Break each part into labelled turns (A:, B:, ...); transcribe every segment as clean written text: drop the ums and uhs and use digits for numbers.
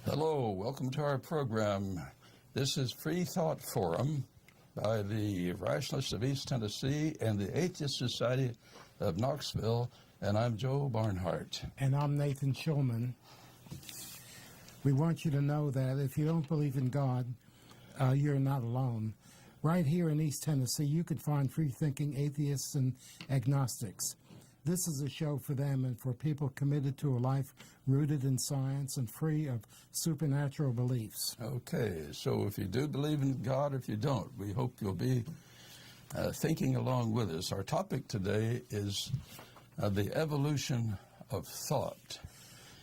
A: Hello, welcome to our program. This is Freethought Forum by the Rationalists of East Tennessee and the Atheist Society of Knoxville, and I'm Joe Barnhart.
B: And I'm Nathan Schulman. We want you to know that if you don't believe in God, you're not alone. Right here in East Tennessee, you could find free-thinking atheists and agnostics. This is a show for them and for people committed to a life rooted in science and free of supernatural beliefs.
A: Okay, so if you do believe in God, or if you don't, we hope you'll be thinking along with us. Our topic today is the evolution of thought.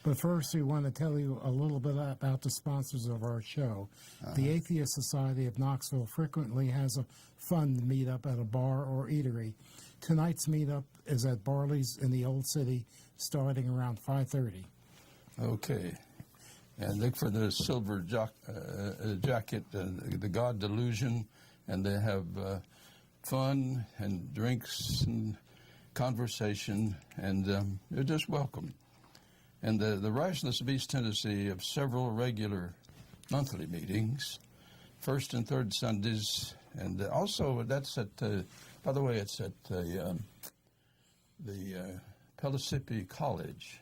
B: But first, we want to tell you a little bit about the sponsors of our show. The Atheist Society of Knoxville frequently has a fun meetup at a bar or eatery. Tonight's meetup is at Barley's in the Old City, starting around 5:30.
A: Okay, and look for the silver jacket, the God Delusion, and they have fun and drinks and conversation, and you're just welcome. And the Rationalists of East Tennessee have several regular monthly meetings, first and third Sundays, and also that's at, by the way, it's at the Pellissippi College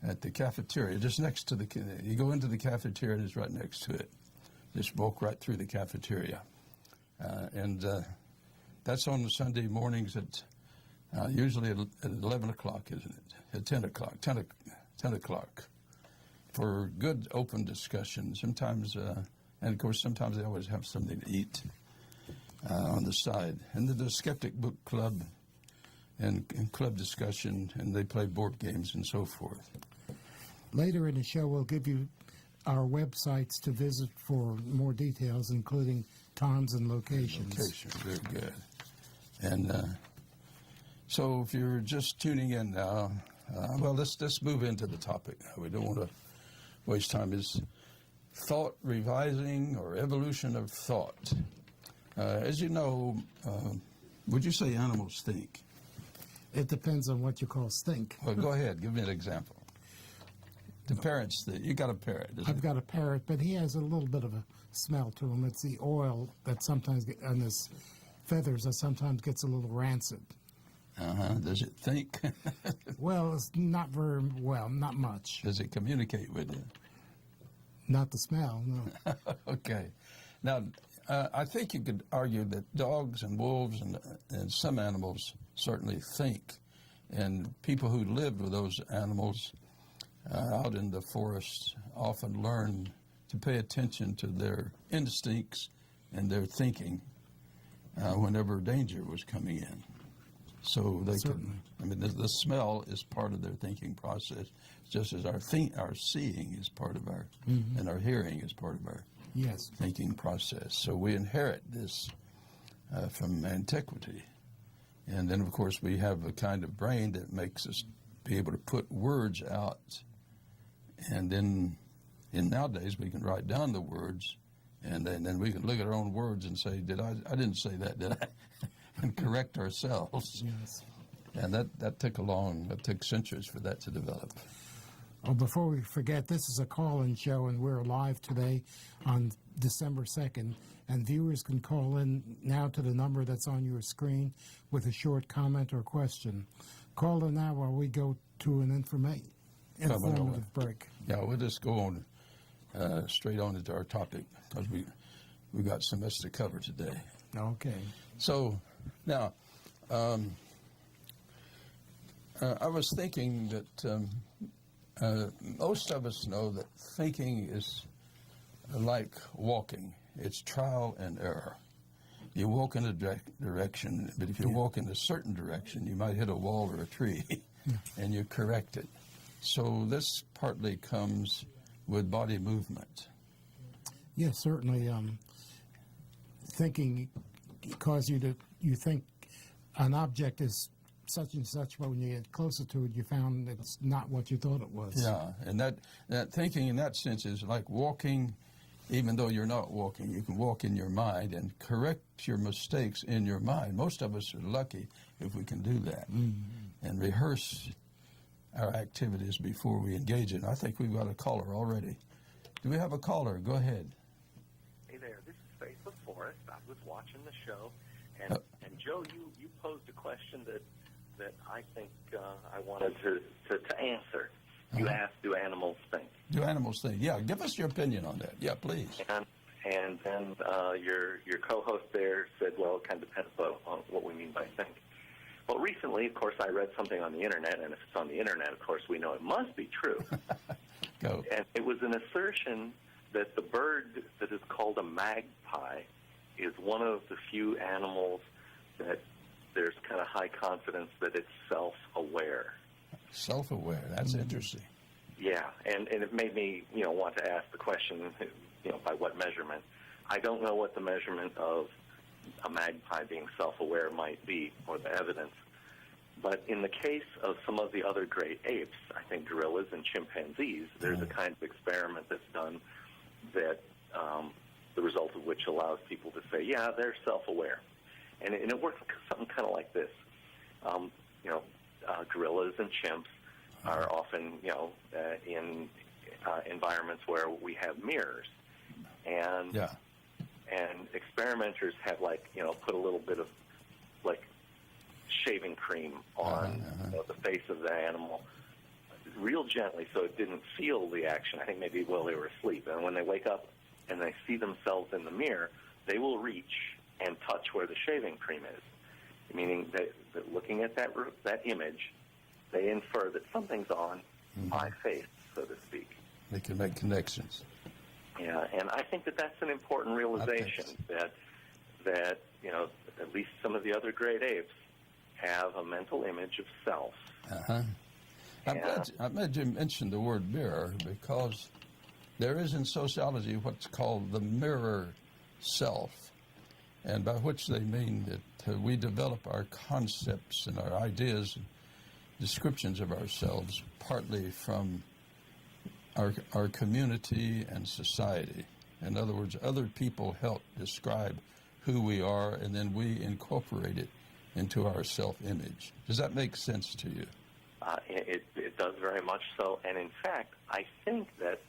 A: at the cafeteria, just next to you go into the cafeteria and it's right next to it. Just walk right through the cafeteria. And that's on the Sunday mornings at usually at 11 o'clock, isn't it? At 10 o'clock, 10 o'clock, for good open discussion. Sometimes, and of course, sometimes they always have something to eat on the side. And the Skeptic Book Club and club discussion, and they play board games and so forth.
B: Later in the show, we'll give you our websites to visit for more details, including times and locations.
A: Very good. And so if you're just tuning in now, well, let's move into the topic. We don't want to waste time. Is thought revising or evolution of thought? As you know, would you say animals think?
B: It depends on what you call stink.
A: Well, go ahead. Give me an example. The parrots, you got a parrot.
B: I've got a parrot, but he has a little bit of a smell to him. It's the oil that sometimes, on his feathers, that sometimes gets a little rancid.
A: Does it think?
B: Well, it's not very well, not much.
A: Does it communicate with you?
B: Not the smell, no.
A: Okay. Now, I think you could argue that dogs and wolves and some animals certainly think, and people who lived with those animals out in the forest often learn to pay attention to their instincts and their thinking whenever danger was coming in. So they can, the smell is part of their thinking process, just as our seeing is part of our, and our hearing is part of our thinking process. So we inherit this from antiquity. And then, of course, we have a kind of brain that makes us be able to put words out. And then, nowadays, we can write down the words, and then we can look at our own words and say, I didn't say that, did I? And correct ourselves.
B: Yes.
A: And that took centuries for that to develop.
B: Oh, before we forget, this is a call-in show, and we're live today on December 2nd, and viewers can call in now to the number that's on your screen with a short comment or question. Call in now while we go to an informative break.
A: Yeah, we'll just go on straight on into our topic, because we got so much to cover today.
B: Okay.
A: So, now, I was thinking that most of us know that thinking is like walking. It's trial and error. You walk in a direction, but if you walk in a certain direction, you might hit a wall or a tree, and you correct it. So this partly comes with body movement.
B: Yes, certainly. Thinking causes you think an object is such and such, but when you get closer to it, you found it's not what you thought it was.
A: Yeah, and that thinking in that sense is like walking, even though you're not walking. You can walk in your mind and correct your mistakes in your mind. Most of us are lucky if we can do that and rehearse our activities before we engage in. I think we've got a caller already. Do we have a caller? Go ahead.
C: Hey there, this is Faith Forrest. I was watching the show, and Joe, you posed a question that I think I wanted to answer. You asked, do animals think?
A: Do animals think? Yeah, give us your opinion on that. Yeah, please.
C: And then your co-host there said, well, it kind of depends on what we mean by think. Well, recently, of course, I read something on the Internet, and if it's on the Internet, of course, we know it must be true.
A: Go.
C: And it was an assertion that the bird that is called a magpie is one of the few animals that there's kind of high confidence that it's self-aware.
A: Self-aware. That's interesting.
C: Yeah, and it made me, want to ask the question, by what measurement? I don't know what the measurement of a magpie being self-aware might be, or the evidence. But in the case of some of the other great apes, I think gorillas and chimpanzees, there's a kind of experiment that's done that the result of which allows people to say, yeah, they're self-aware. And it works something kind of like this. Gorillas and chimps are often, in environments where we have mirrors. And and experimenters have, put a little bit of, shaving cream on the face of the animal real gently so it didn't feel the action. I think maybe while they were asleep. And when they wake up and they see themselves in the mirror, they will reach and touch where the shaving cream is, meaning that looking at that image, they infer that something's on my face, so to speak.
A: They can make connections.
C: Yeah, and I think that that's an important realization that at least some of the other great apes have a mental image of self.
A: I'm glad you mentioned the word mirror, because there is in sociology what's called the mirror self, and by which they mean that we develop our concepts and our ideas and descriptions of ourselves partly from our community and society. In other words, other people help describe who we are, and then we incorporate it into our self-image. Does that make sense to you?
C: It does very much so. And in fact, I think that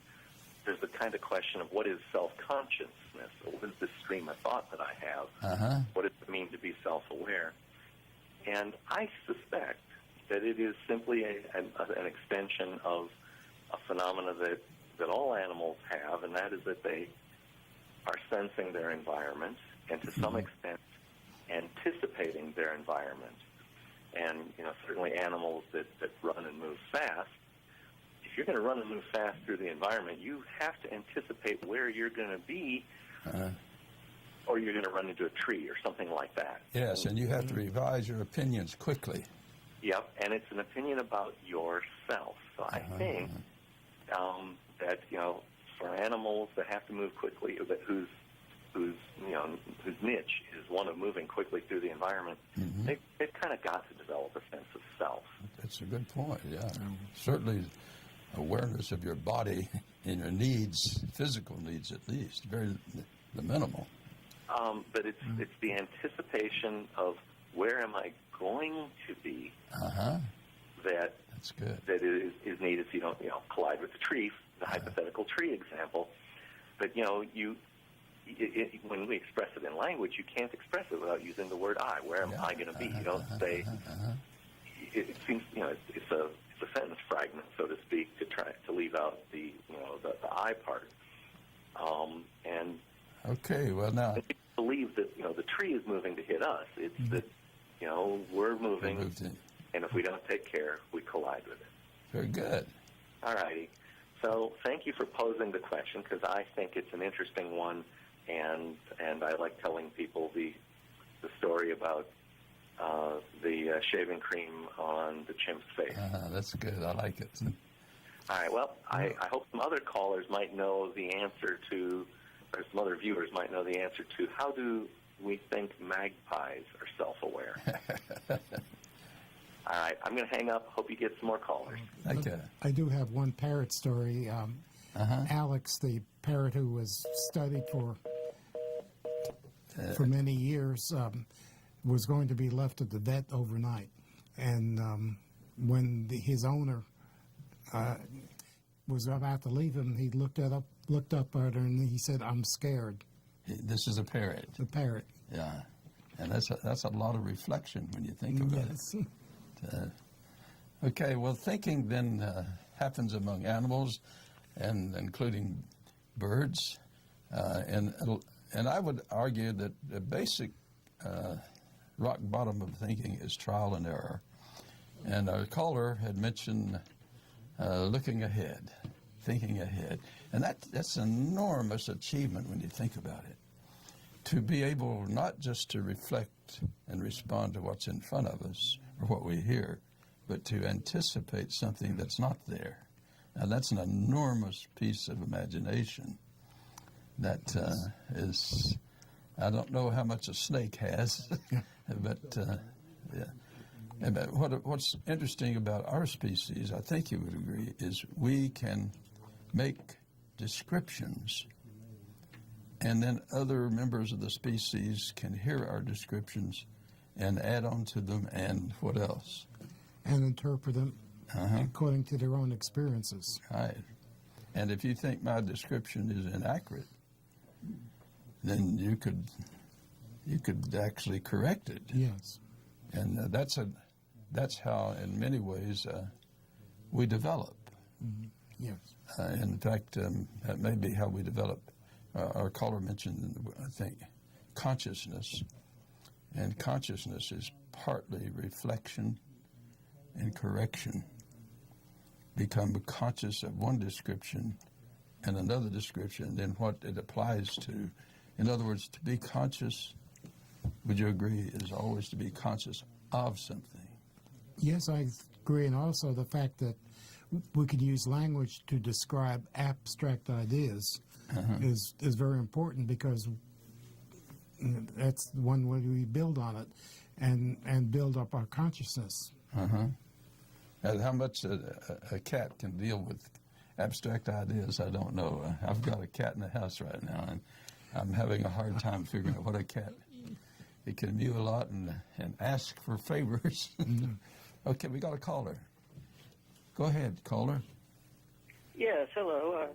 C: there's a kind of question of what is self-consciousness? What is this stream of thought that I have? What does it mean to be self-aware? And I suspect that it is simply an extension of a phenomena that all animals have, and that is that they are sensing their environment and to some extent anticipating their environment. And, certainly animals that run and move fast, if you're going to run and move fast through the environment, you have to anticipate where you're going to be, or you're going to run into a tree or something like that.
A: Yes, and you have to revise your opinions quickly.
C: Yep, and it's an opinion about yourself. So I think that, for animals that have to move quickly, whose niche is one of moving quickly through the environment, they've kind of got to develop a sense of self. That's
A: a good point, yeah. Certainly awareness of your body and your needs, physical needs at least, the minimal.
C: But it's the anticipation of where am I going to be
A: that's good.
C: That is needed so you don't collide with the tree, the hypothetical tree example. But when we express it in language, you can't express it without using the word I. Where am I going to be? You don't say. It seems it's a sentence fragment, so to speak, to try to leave out the I part. And
A: okay, well now
C: we believe that the tree is moving to hit us. It's that we're moving, and if we don't take care, we collide with it.
A: Very good.
C: All righty. So thank you for posing the question, because I think it's an interesting one, and I like telling people the story about the shaving cream on the chimp's face.
A: That's good. I like it.
C: All right. Well, I hope some other callers might know the answer to, or some other viewers might know the answer to, how do we think magpies are self-aware? All right, I'm going to hang up. Hope you get some more callers.
A: Okay.
B: I do have one parrot story. Alex, the parrot who was studied for many years, was going to be left at the vet overnight. And when his owner was about to leave him, he looked up looked up at her and he said, "I'm scared."
A: This is a parrot.
B: The parrot.
A: Yeah, and that's a lot of reflection when you think about
B: Yes.
A: it. Okay, well, thinking then happens among animals, and including birds, and I would argue that the basic rock bottom of thinking is trial and error. And our caller had mentioned looking ahead, thinking ahead, and that's an enormous achievement when you think about it. To be able not just to reflect and respond to what's in front of us or what we hear, but to anticipate something that's not there. Now, that's an enormous piece of imagination that is, I don't know how much a snake has, but yeah. And what's interesting about our species, I think you would agree, is we can make descriptions, and then other members of the species can hear our descriptions and add on to them, and what else?
B: And interpret them according to their own experiences.
A: Right. And if you think my description is inaccurate, then you could actually correct it.
B: Yes.
A: And that's how, in many ways, we develop.
B: Mm-hmm. Yes.
A: In fact, that may be how we develop. Our caller mentioned, I think, consciousness. And consciousness is partly reflection and correction. Become conscious of one description and another description, then what it applies to. In other words, to be conscious, would you agree, is always to be conscious of something?
B: Yes, I agree. And also the fact that we can use language to describe abstract ideas is very important, because that's one way we build on it and build up our consciousness.
A: And how much a cat can deal with abstract ideas, I don't know. I've got a cat in the house right now, and I'm having a hard time figuring out what a cat. It can mew a lot and ask for favors. Okay, we got a caller. Go ahead, caller.
D: Yes, hello.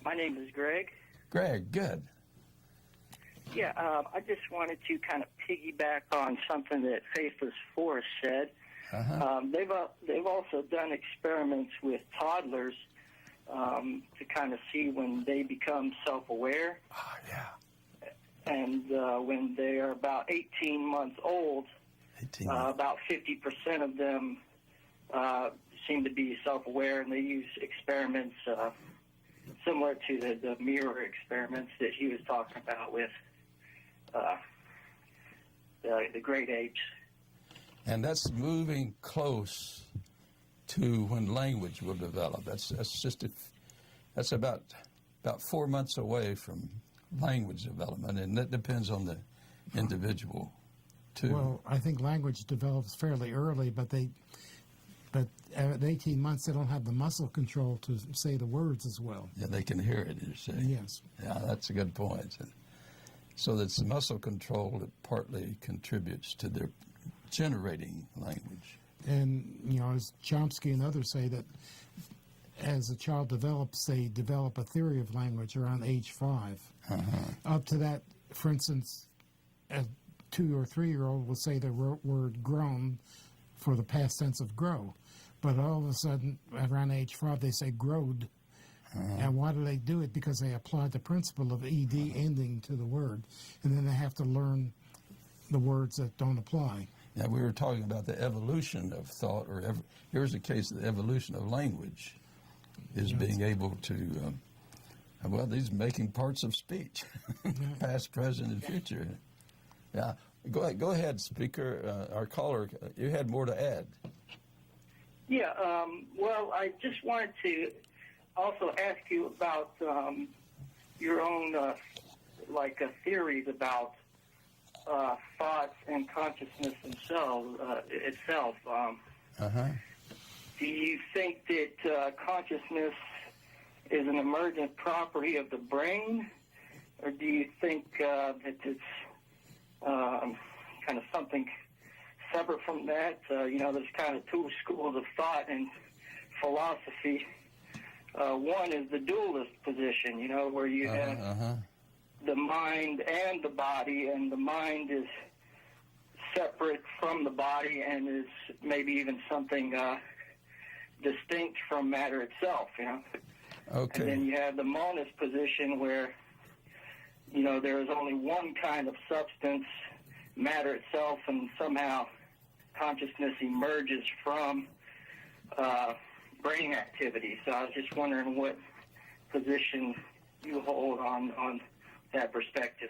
D: My name is Greg.
A: Greg, good.
D: Yeah, I just wanted to kind of piggyback on something that Faithless Forest said. They've also done experiments with toddlers to kind of see when they become self-aware.
A: Oh, yeah.
D: And when they are about 18 months old, about 50% of them seem to be self-aware, and they use experiments similar to the mirror experiments that he was talking about with the great apes.
A: And that's moving close to when language will develop. That's about 4 months away from language development, and that depends on the individual too.
B: Well, I think language develops fairly early, but at 18 months they don't have the muscle control to say the words as well.
A: Yeah, they can hear it, you say.
B: Yes.
A: Yeah, that's a good point. So that's the muscle control that partly contributes to their generating language.
B: And, as Chomsky and others say, that as a child develops, they develop a theory of language around age 5. Up to that, for instance, a 2 or 3-year-old will say the word grown for the past tense of grow. But all of a sudden, around age 5, they say growed. And why do they do it? Because they apply the principle of ed ending to the word. And then they have to learn the words that don't apply.
A: Now, we were talking about the evolution of thought, here's a case of the evolution of language, is being able to, these making parts of speech, past, present, and future. Yeah, go ahead, speaker. Our caller, you had more to add.
D: Yeah, well, I just wanted to also ask you about your own, theories about thoughts and consciousness itself. Do you think that consciousness is an emergent property of the brain, or do you think that it's kind of something separate from that? There's kind of two schools of thought in philosophy. One is the dualist position, you know, where you have the mind and the body, and the mind is separate from the body and is maybe even something distinct from matter itself, you know.
A: Okay.
D: And then you have the monist position where, you know, there is only one kind of substance, matter itself, and somehow consciousness emerges from brain activity. So I was just wondering what position you hold on that perspective.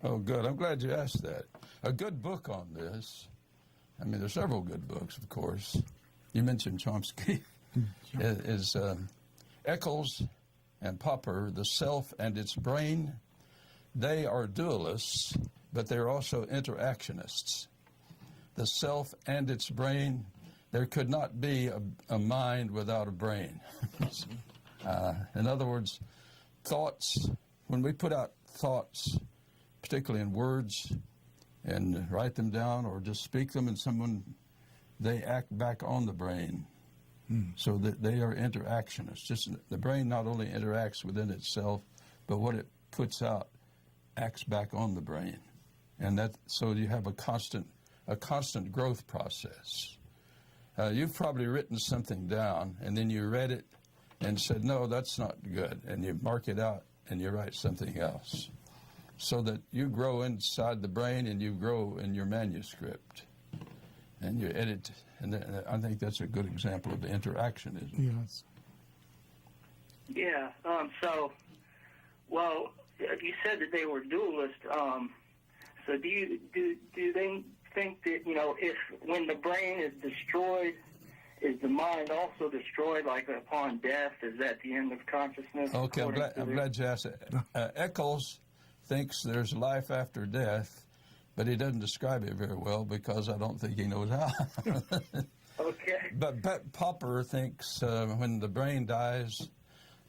A: Oh, good. I'm glad you asked that. A good book on this, I mean, there's several good books, of course. You mentioned Chomsky, is Eccles and Popper, The Self and Its Brain. They are dualists, but they're also interactionists. The self and its brain, there could not be a mind without a brain. In other words, thoughts, when we put out thoughts, particularly in words, and write them down or just speak them, and they act back on the brain. So that they are interactionists. Just the brain not only interacts within itself, but what it puts out acts back on the brain. And so you have a constant growth process. You've probably written something down, and then you read it and said, no, that's not good. And you mark it out, and you write something else. So that you grow inside the brain, and you grow in your manuscript. And you edit, and I think that's a good example of interactionism.
B: Yes.
D: Yeah. Well, you said that they were dualist. So do they think that, you know, if when the brain is destroyed, is the mind also destroyed, like upon death? Is that the end of consciousness?
A: Okay, I'm glad you asked that. Eccles thinks there's life after death, but he doesn't describe it very well because I don't think he knows how.
D: Okay.
A: But Popper thinks when the brain dies,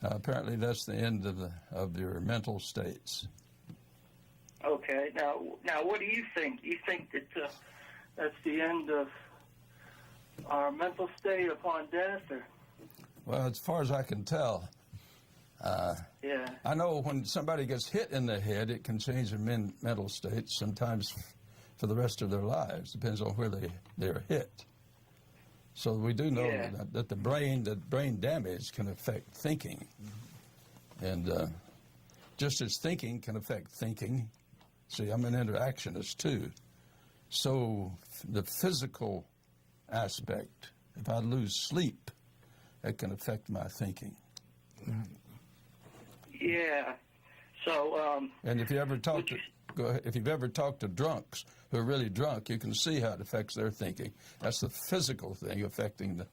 A: apparently that's the end of your mental states.
D: Okay. Now, what do you think? You think that that's the end of our mental state upon death, or?
A: Well, as far as I can tell.
D: Yeah.
A: I know when somebody gets hit in the head, it can change their mental state sometimes for the rest of their lives. Depends on where they're hit. So we do know that the brain damage can affect thinking. And just as thinking can affect thinking, see, I'm an interactionist too. So the physical aspect, if I lose sleep, it can affect my thinking.
D: Yeah. So.
A: And if you ever if you've ever talked to drunks who are really drunk, you can see how it affects their thinking. That's the physical thing affecting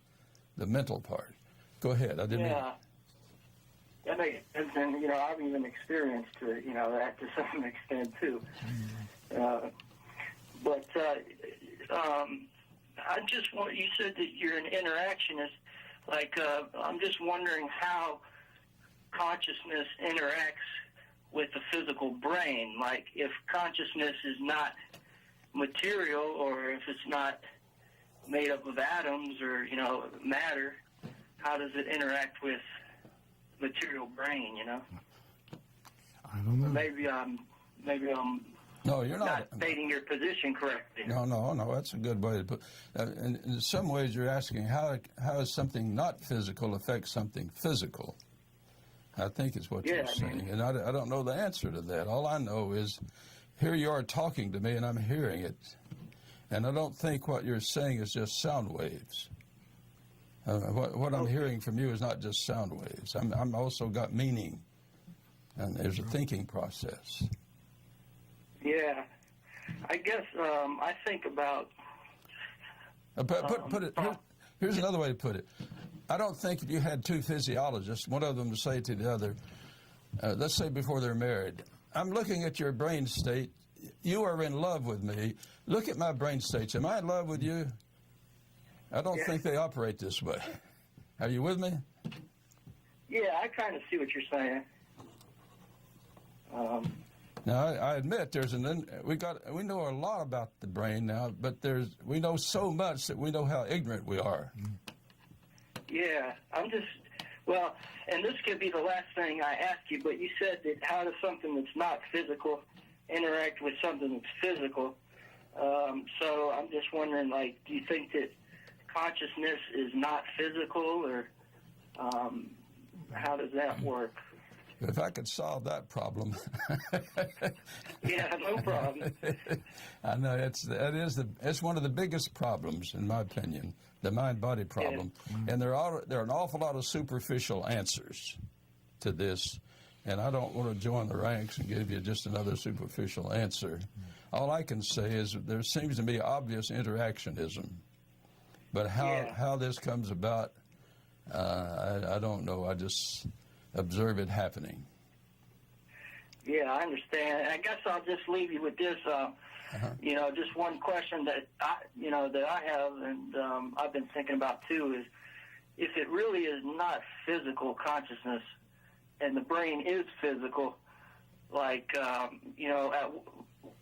A: the mental part. Go ahead. I didn't.
D: Yeah. That makes sense, and you know, I've even experienced that to some extent too. But I just want. You said that you're an interactionist. Like, I'm just wondering how consciousness interacts with the physical brain. Like, if consciousness is not material, or if it's not made up of atoms or, you know, matter, how does it interact with material brain, you know?
B: I don't know.
D: Maybe I'm
A: No, you're
D: not stating your position correctly.
A: No, that's a good way to put it. In some ways, you're asking how does something not physical affect something physical? I think is what you're saying. And I don't know the answer to that. All I know is here you are talking to me, and I'm hearing it. And I don't think what you're saying is just sound waves. What I'm hearing from you is not just sound waves. I'm also got meaning, and there's a thinking process.
D: Yeah, I guess I think about.
A: Here's another way to put it. I don't think if you had two physiologists, one of them to say to the other, let's say before they're married, I'm looking at your brain state. You are in love with me. Look at my brain states. Am I in love with you? I don't think they operate this way. Are you with me?
D: Yeah, I kind of see what you're saying.
A: Now, I admit we know a lot about the brain now, but we know so much that we know how ignorant we are.
D: Yeah, I'm just Well, and this could be the last thing I ask you, but you said that how does something that's not physical interact with something that's physical? So I'm just wondering, like, do you think that consciousness is not physical, or how does that work?
A: If I could solve that problem.
D: Yeah, no problem.
A: I know it's one of the biggest problems, in my opinion, the mind-body problem. Yeah. And there are an awful lot of superficial answers to this, and I don't want to join the ranks and give you just another superficial answer. All I can say is there seems to be obvious interactionism, but how this comes about, I don't know. I just observe it happening.
D: Yeah, I understand. I guess I'll just leave you with this. Just one question that I have, and I've been thinking about too, is if it really is not physical consciousness, and the brain is physical, like at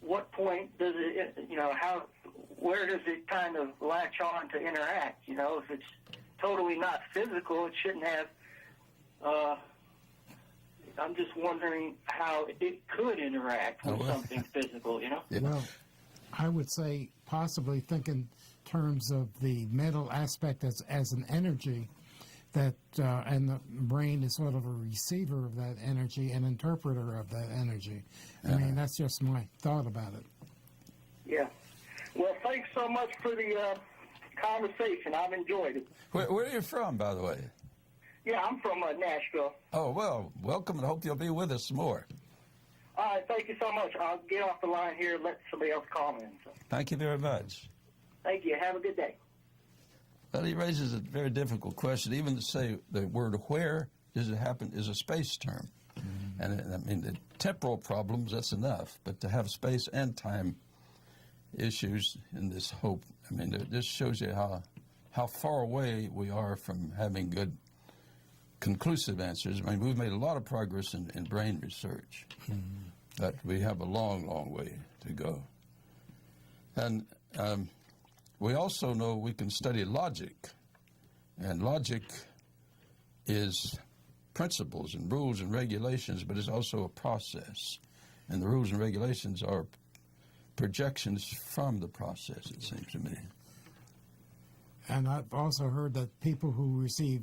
D: what point does it? Where does it kind of latch on to interact? If it's totally not physical, it shouldn't have. I'm just wondering how it could interact with something physical,
A: Yeah.
B: Well, I would say possibly think in terms of the mental aspect as an energy, that and the brain is sort of a receiver of that energy, an interpreter of that energy. I mean, that's just my thought about it.
D: Yeah. Well, thanks so much for the conversation. I've enjoyed it.
A: Where are you from, by the way?
D: Yeah, I'm from Nashville.
A: Oh, well, welcome, and hope you'll be with us more.
D: All right, thank you so much. I'll get off the line here and let somebody else call in. So.
A: Thank you very much.
D: Thank you. Have a good day.
A: Well, he raises a very difficult question. Even to say the word "where" does it happen is a space term. Mm-hmm. And I mean, the temporal problems, that's enough. But to have space and time issues in this hope, I mean, this shows you how far away we are from having good conclusive answers. I mean, we've made a lot of progress in brain research, but we have a long, long way to go. And we also know we can study logic, and logic is principles and rules and regulations, but it's also a process. And the rules and regulations are projections from the process, it seems to me.
B: And I've also heard that people who receive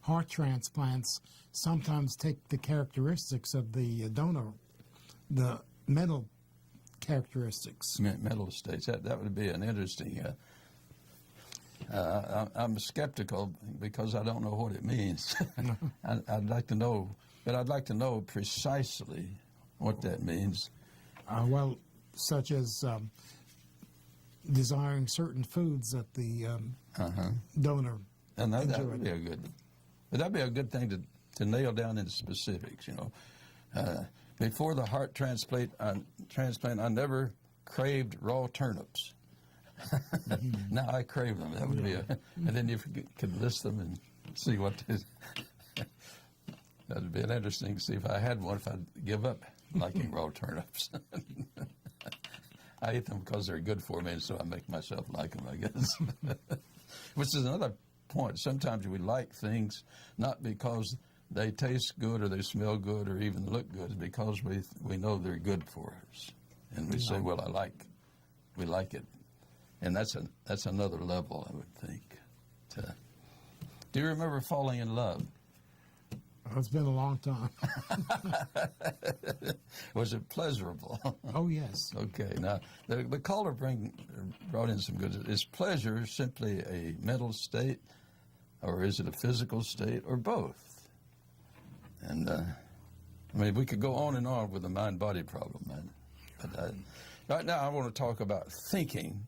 B: heart transplants sometimes take the characteristics of the donor, the mental characteristics.
A: Mental states. That would be an interesting... I'm skeptical because I don't know what it means. I'd like to know, but I'd like to know precisely what that means.
B: Well, such as desiring certain foods that the donor
A: and that would be a good, but that'd be a good thing to nail down into specifics. Before the heart transplant, I never craved raw turnips. Now I crave them. That would be and then you could list them and see what. That'd be interesting to see if I had one. If I'd give up liking raw turnips. I eat them because they're good for me, and so I make myself like them, I guess. Which is another point. Sometimes we like things not because they taste good or they smell good or even look good, because we know they're good for us. And we say, well, we like it. And that's another level, I would think. Do you remember falling in love?
B: It's been a long time.
A: Was it pleasurable?
B: Oh, yes.
A: Okay. Now, the caller brought in some good. Is pleasure simply a mental state, or is it a physical state, or both? And, I mean, we could go on and on with the mind-body problem, man. But right now I want to talk about thinking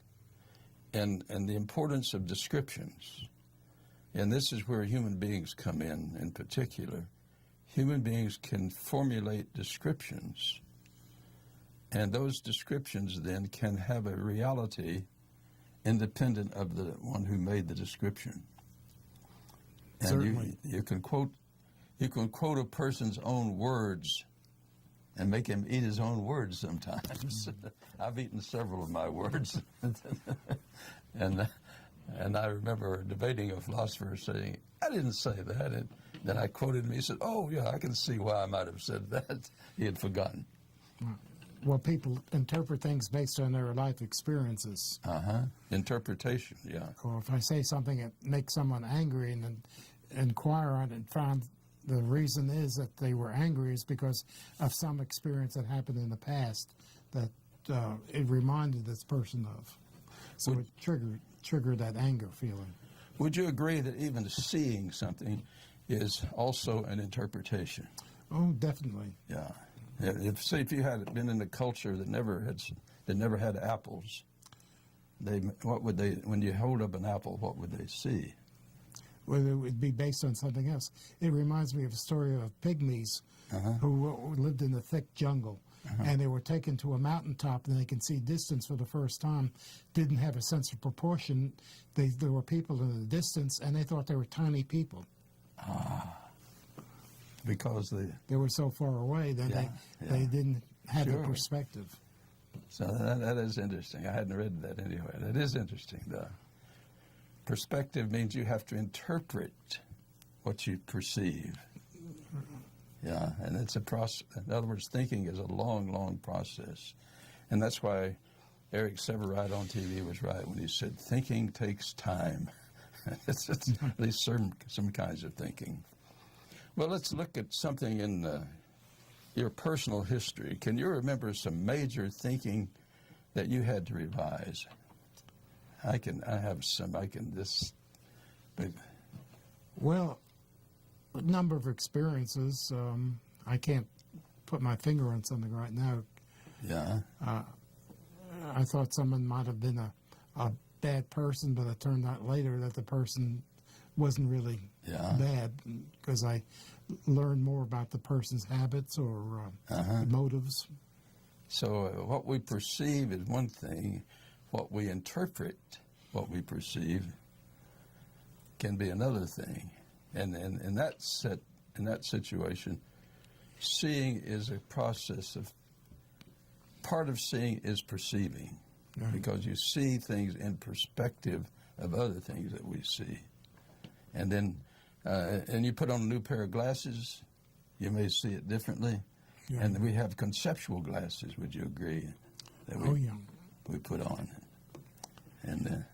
A: and the importance of descriptions. And this is where human beings come in particular. Human beings can formulate descriptions, and those descriptions then can have a reality independent of the one who made the description. And
B: Certainly.
A: You can quote a person's own words and make him eat his own words sometimes. I've eaten several of my words. And I remember debating a philosopher saying, I didn't say that. Then I quoted him. He said, "Oh, yeah, I can see why I might have said that." He had forgotten.
B: Well, people interpret things based on their life experiences.
A: Interpretation, yeah.
B: Or if I say something that makes someone angry and then inquire on it and find the reason is that they were angry is because of some experience that happened in the past that it reminded this person of. So it triggered that anger feeling.
A: Would you agree that even seeing something is also an interpretation?
B: Oh, definitely.
A: Yeah. If you had been in a culture that never had apples, what would they, when you hold up an apple, what would they see?
B: Well, it would be based on something else. It reminds me of a story of pygmies who lived in the thick jungle. And they were taken to a mountaintop and they could see distance for the first time, didn't have a sense of proportion. There were people in the distance and they thought they were tiny people.
A: Because
B: they were so far away that they didn't have the perspective.
A: So that is interesting. I hadn't read that anyway. That is interesting, though. Perspective means you have to interpret what you perceive. Yeah, and it's a process. In other words, thinking is a long, long process. And that's why Eric Severide on TV was right when he said, thinking takes time. It's at least some kinds of thinking. Well, let's look at something in your personal history. Can you remember some major thinking that you had to revise? I have some.
B: Well, a number of experiences. I can't put my finger on something right now.
A: Yeah.
B: I thought someone might have been a bad person, but it turned out later that the person wasn't really bad because I learned more about the person's habits or motives.
A: So what we perceive is one thing. What we interpret, what we perceive, can be another thing. And in that situation, seeing is a process of, part of seeing is perceiving, because you see things in perspective of other things that we see. And then, and you put on a new pair of glasses, you may see it differently. Yeah. And we have conceptual glasses, would you agree? That we put on. And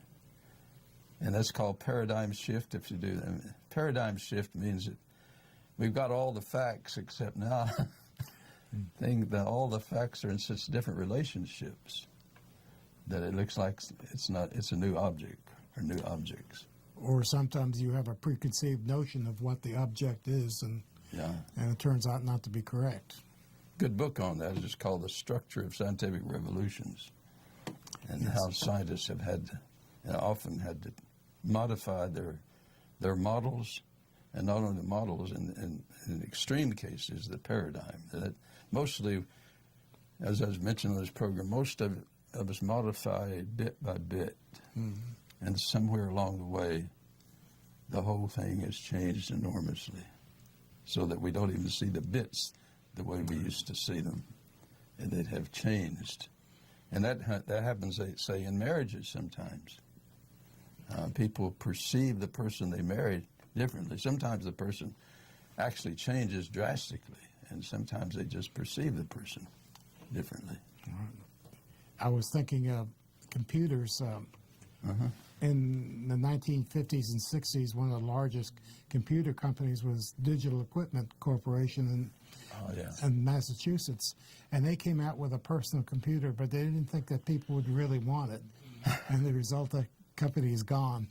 A: that's called paradigm shift. If you do that, paradigm shift means that we've got all the facts, except now all the facts are in such different relationships that it looks like it's a new object or new objects.
B: Or sometimes you have a preconceived notion of what the object is, and it turns out not to be correct.
A: Good book on that is just called The Structure of Scientific Revolutions, and how scientists have often had to modify their models, and not only the models, in extreme cases, the paradigm. That mostly, as I was mentioning in this program, most of us modify bit by bit, and somewhere along the way, the whole thing has changed enormously, so that we don't even see the bits the way we used to see them, and they have changed. And that happens, say, in marriages sometimes. People perceive the person they married differently. Sometimes the person actually changes drastically, and sometimes they just perceive the person differently.
B: I was thinking of computers. In the 1950s and 60s, one of the largest computer companies was Digital Equipment Corporation in Massachusetts. And they came out with a personal computer, but they didn't think that people would really want it. And the result, the company is gone.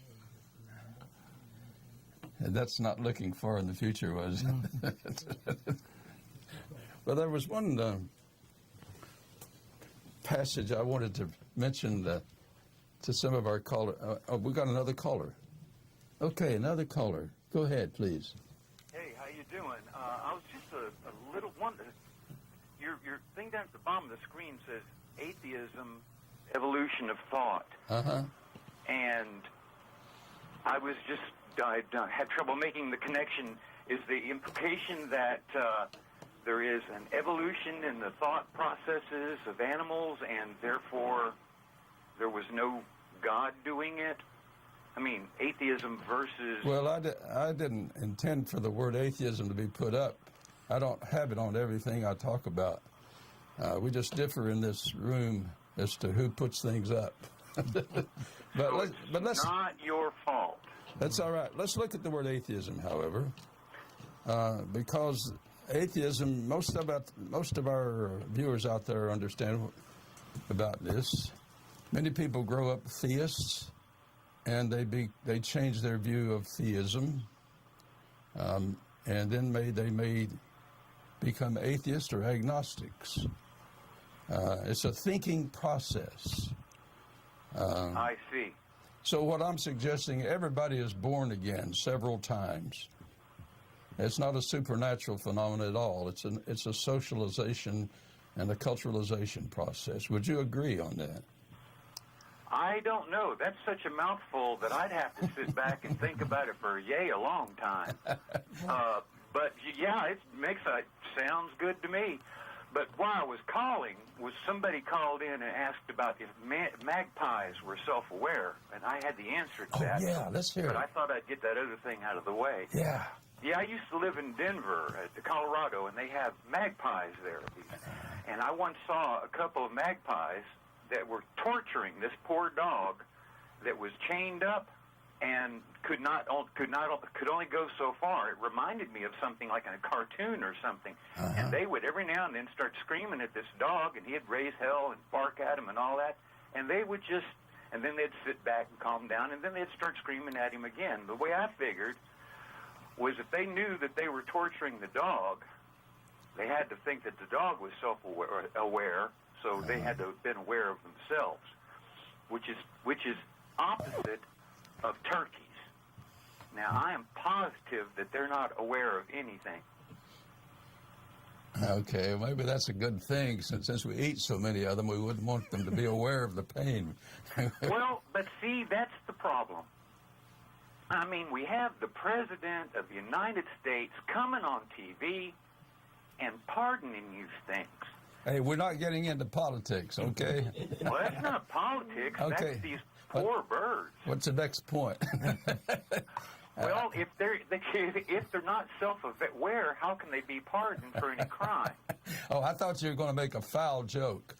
A: And that's not looking far in the future, was it? Well, there was one passage I wanted to mention to some of our callers. We got another caller. Okay, another caller. Go ahead, please.
E: Hey, how you doing? I was just a little wonder. Your thing down at the bottom of the screen says atheism, evolution of thought. And I was just, I had trouble making the connection. Is the implication that there is an evolution in the thought processes of animals, and therefore there was no God doing it? I mean, atheism versus...
A: Well, I didn't intend for the word atheism to be put up. I don't have it on everything I talk about. We just differ in this room as to who puts things up. But let's
E: not your fault.
A: That's all right. Let's look at the word atheism, however, because atheism, most of our viewers out there understand about this. Many people grow up theists, and they change their view of theism, and then they may become atheists or agnostics. It's a thinking process.
E: I see.
A: So what I'm suggesting, everybody is born again several times. It's not a supernatural phenomenon at all. It's a socialization and a culturalization process. Would you agree on that?
E: I don't know. That's such a mouthful that I'd have to sit back and think about it for a long time. But yeah, it sounds good to me. But why I was calling was somebody called in and asked about if magpies were self-aware, and I had the answer to that.
A: Oh, yeah, let's hear it.
E: But I thought I'd get that other thing out of the way.
A: Yeah.
E: Yeah, I used to live in Denver, Colorado, and they have magpies there. And I once saw a couple of magpies that were torturing this poor dog that was chained up and could only go so far. It reminded me of something like in a cartoon or something. And they would every now and then start screaming at this dog, and he'd raise hell and bark at him and all that. And they would and then they'd sit back and calm down, and then they'd start screaming at him again. The way I figured was if they knew that they were torturing the dog, they had to think that the dog was self-aware, so they had to have been aware of themselves, which is opposite of turkeys. Now, I am positive that they're not aware of anything.
A: Okay, maybe that's a good thing. Since we eat so many of them, we wouldn't want them to be aware of the pain.
E: Well, but see, that's the problem. I mean, we have the President of the United States coming on TV and pardoning you things.
A: Hey, we're not getting into politics, okay?
E: Well, that's not politics.
A: Okay.
E: That's these poor birds.
A: What's the next point?
E: Well, if they're not self-aware, how can they be pardoned for any crime?
A: Oh, I thought you were going to make a foul joke.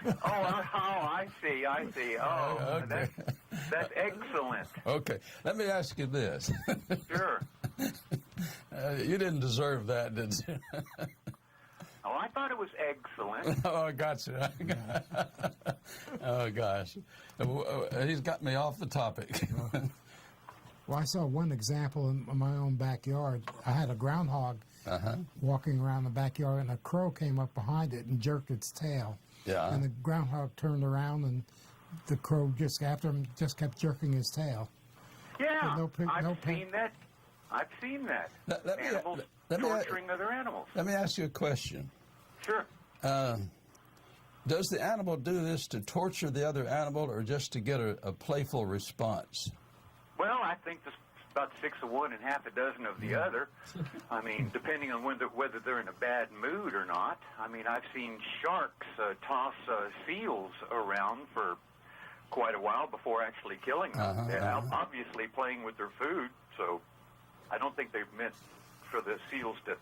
E: I see. Oh,
A: Okay.
E: that's excellent.
A: Okay, let me ask you this.
E: Sure.
A: You didn't deserve that, did you?
E: Oh, I thought it was excellent.
A: Oh, I got you. Oh, gosh. He's got me off the topic.
B: Well, I saw one example in my own backyard. I had a groundhog walking around the backyard, and a crow came up behind it and jerked its tail.
A: Yeah.
B: And the groundhog turned around, and the crow just after him just kept jerking his tail.
E: Yeah,
B: I've
E: seen that. I've seen that. Animals torturing other animals.
A: Let me ask you a question.
E: Sure.
A: Does the animal do this to torture the other animal or just to get a playful response?
E: Well, I think there's about 6 of one and half a dozen of the other. I mean, depending on whether they're in a bad mood or not. I mean, I've seen sharks toss seals around for quite a while before actually killing them. They're obviously playing with their food, so I don't think they're meant for the seals to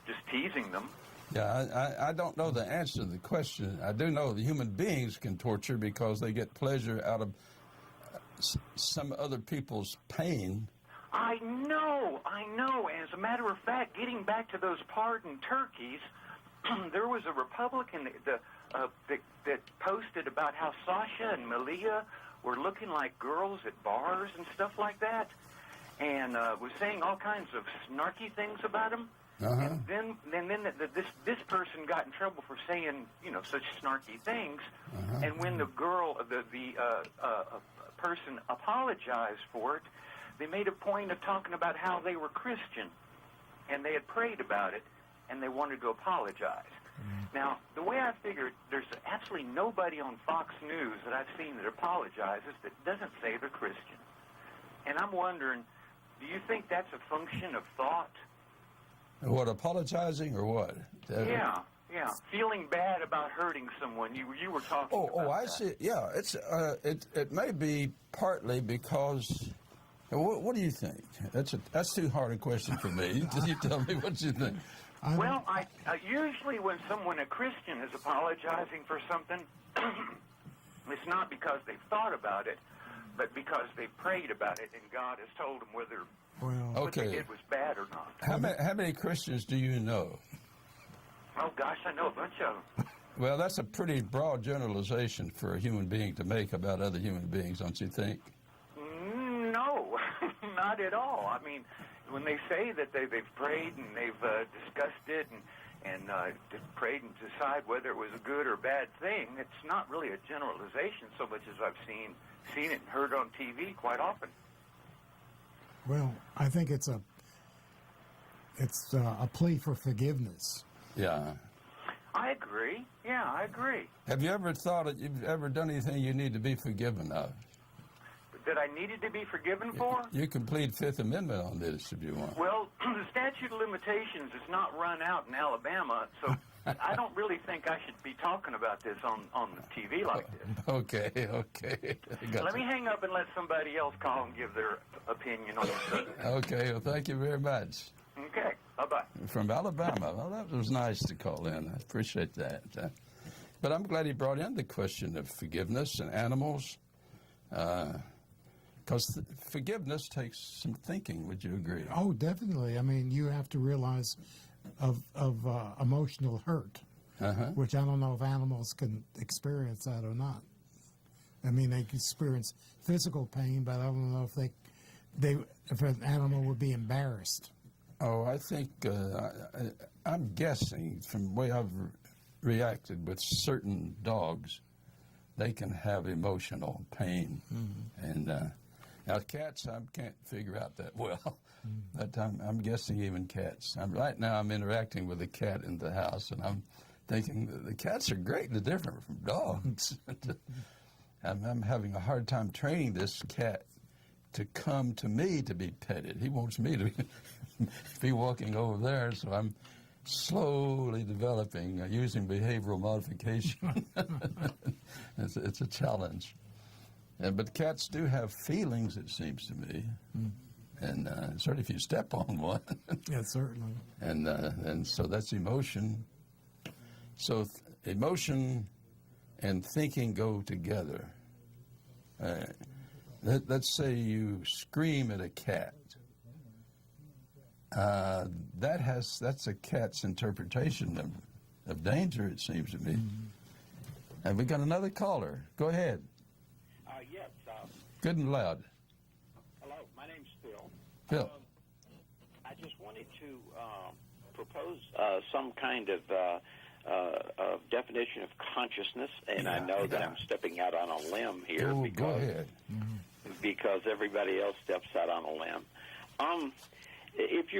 E: just teasing them.
A: Yeah, I don't know the answer to the question. I do know the human beings can torture because they get pleasure out of some other people's pain.
E: I know. As a matter of fact, getting back to those pardoned turkeys, there was a Republican that posted about how Sasha and Malia were looking like girls at bars and stuff like that, and was saying all kinds of snarky things about them. And then this person got in trouble for saying such snarky things. And when the person apologized for it, they made a point of talking about how they were Christian and they had prayed about it and they wanted to apologize. Now, the way I figured, there's absolutely nobody on Fox News that I've seen that apologizes that doesn't say they're Christian. And I'm wondering, do you think that's a function of thought?
A: What, apologizing or what?
E: Yeah. Yeah, feeling bad about hurting someone. You were talking about
A: Oh, I
E: that.
A: see. Yeah, it may be partly because. What do you think? That's too hard a question for me. You tell me what you think.
E: Well, I usually when a Christian is apologizing for something, it's not because they've thought about it, but because they prayed about it, and God has told them whether what they did was bad or not.
A: How many Christians do you know?
E: Oh, gosh, I know a bunch of them.
A: Well, that's a pretty broad generalization for a human being to make about other human beings, don't you think?
E: No, not at all. I mean, when they say that they've prayed and they've discussed it and prayed and decide whether it was a good or bad thing, it's not really a generalization so much as I've seen it and heard on TV quite often.
B: Well, I think it's a plea for forgiveness.
A: Yeah.
E: I agree. Yeah, I agree.
A: Have you ever thought that you've ever done anything you need to be forgiven of?
E: That I needed to be forgiven for?
A: You can plead Fifth Amendment on this if you want.
E: Well, the statute of limitations is not run out in Alabama, so I don't really think I should be talking about this on the TV like this.
A: Okay.
E: Let me hang up and let somebody else call and give their opinion on the subject.
A: Okay, well, thank you very much.
E: Okay, bye-bye.
A: From Alabama. Well, that was nice to call in. I appreciate that. But I'm glad he brought in the question of forgiveness and animals, because forgiveness takes some thinking. Would you agree?
B: Oh, definitely. I mean, you have to realize of emotional hurt, which I don't know if animals can experience that or not. I mean, they can experience physical pain, but I don't know if an animal would be embarrassed.
A: Oh, I think I'm guessing from the way I've reacted with certain dogs, they can have emotional pain, and now cats I can't figure out that well. But I'm guessing even cats. Right now I'm interacting with a cat in the house, and I'm thinking the cats are greatly different from dogs. I'm having a hard time training this cat to come to me to be petted. He wants me to be walking over there, so I'm slowly developing using behavioral modification. It's a challenge. But cats do have feelings, it seems to me. And certainly if you step on one.
B: Yeah, certainly.
A: And so that's emotion. So emotion and thinking go together. Let's say you scream at a cat. That's a cat's interpretation of danger, it seems to me. And we got another caller. Go ahead.
F: Yes.
A: Good and loud.
F: Hello, my name's Phil.
A: Phil.
F: I just wanted to propose some kind of definition of consciousness, and I know that I'm stepping out on a limb here
A: Go ahead.
F: because everybody else steps out on a limb. If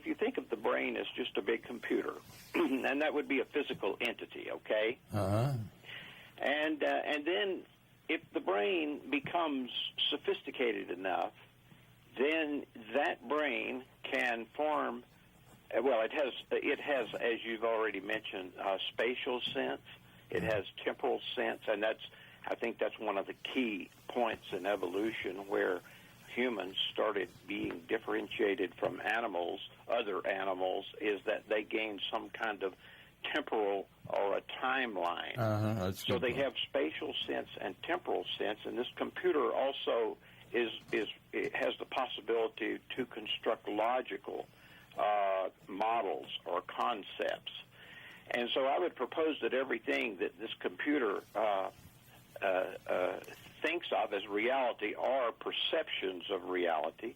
F: you think of the brain as just a big computer, and that would be a physical entity, okay? And then if the brain becomes sophisticated enough, then that brain can form. Well, it has, as you've already mentioned, spatial sense. It has temporal sense, and I think that's one of the key points in evolution where humans started being differentiated from other animals, is that they gained some kind of temporal or a timeline. So they have spatial sense and temporal sense, and this computer also it has the possibility to construct logical models or concepts. And so I would propose that everything that this computer thinks of as reality are perceptions of reality.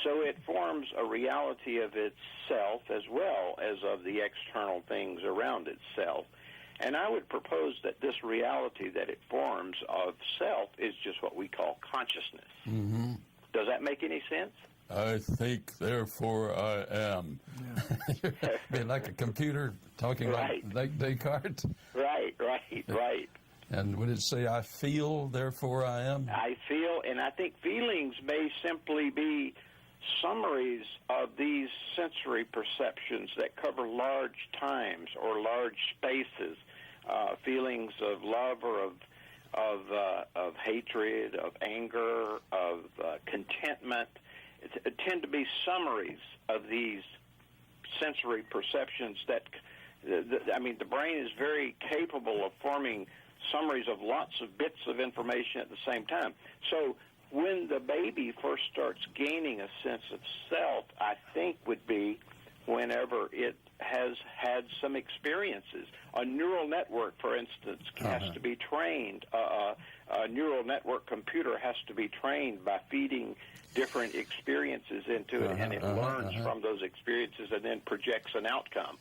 F: So it forms a reality of itself as well as of the external things around itself. And I would propose that this reality that it forms of self is just what we call consciousness. Mm-hmm. Does that make any sense?
A: I think, therefore I am. Yeah. Being like a computer talking like Descartes.
F: Right.
A: And would it say, I feel, therefore I am?
F: I feel, and I think feelings may simply be summaries of these sensory perceptions that cover large times or large spaces, feelings of love or of hatred, of anger, of contentment, tend to be summaries of these sensory perceptions that, the brain is very capable of forming summaries of lots of bits of information at the same time. So when the baby first starts gaining a sense of self, I think would be whenever it has had some experiences. A neural network, for instance, has to be trained. A neural network computer has to be trained by feeding different experiences into it, and it learns from those experiences and then projects an outcome.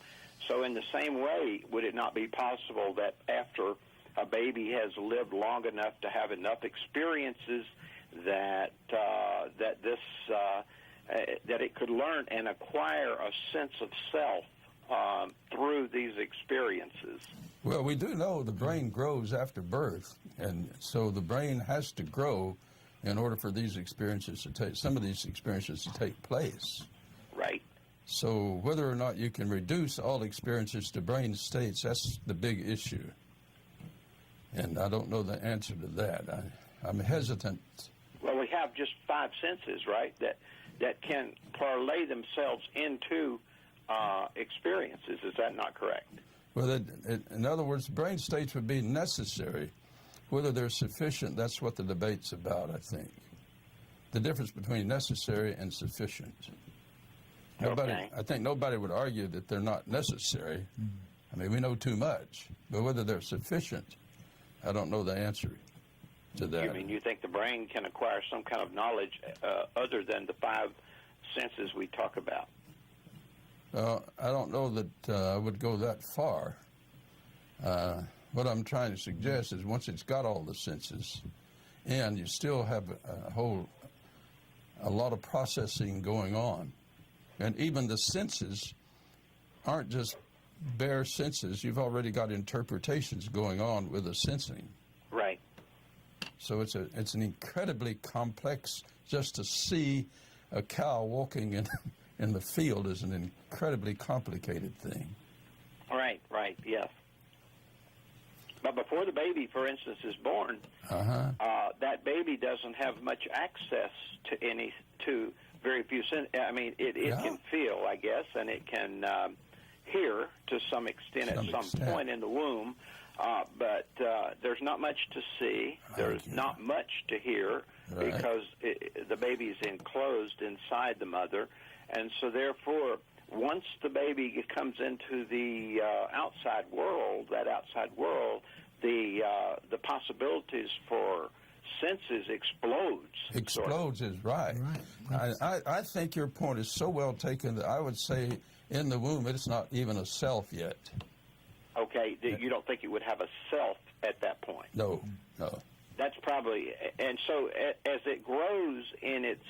F: So in the same way, would it not be possible that after a baby has lived long enough to have enough experiences that that it could learn and acquire a sense of self through these experiences?
A: Well, we do know the brain grows after birth, and so the brain has to grow in order for these experiences to take, some of these experiences to take place.
F: Right.
A: So whether or not you can reduce all experiences to brain states, that's the big issue. And I don't know the answer to that. I'm hesitant.
F: Well, we have just 5 senses, right, that can parlay themselves into experiences. Is that not correct?
A: Well, in other words, brain states would be necessary. Whether they're sufficient, that's what the debate's about, I think. The difference between necessary and sufficient. I think nobody would argue that they're not necessary. I mean, we know too much. But whether they're sufficient, I don't know the answer to that.
F: You mean you think the brain can acquire some kind of knowledge other than the 5 senses we talk about?
A: I don't know that I would go that far. What I'm trying to suggest is once it's got all the senses, and you still have a lot of processing going on, and even the senses aren't just bare senses. You've already got interpretations going on with the sensing.
F: Right.
A: So it's an incredibly complex. Just to see a cow walking in the field is an incredibly complicated thing.
F: Right, yes. But before the baby, for instance, is born, that baby doesn't have much access to very few senses. I mean, it can feel, I guess, and it can hear to some extent at some point in the womb. But there's not much to see. There's not much to hear because the baby is enclosed inside the mother. And so, therefore, once the baby comes into the outside world, the possibilities for senses explodes.
A: Explodes is right. I think your point is so well taken that I would say in the womb it's not even a self yet.
F: Okay, you don't think it would have a self at that point?
A: No.
F: That's probably, and so as it grows in its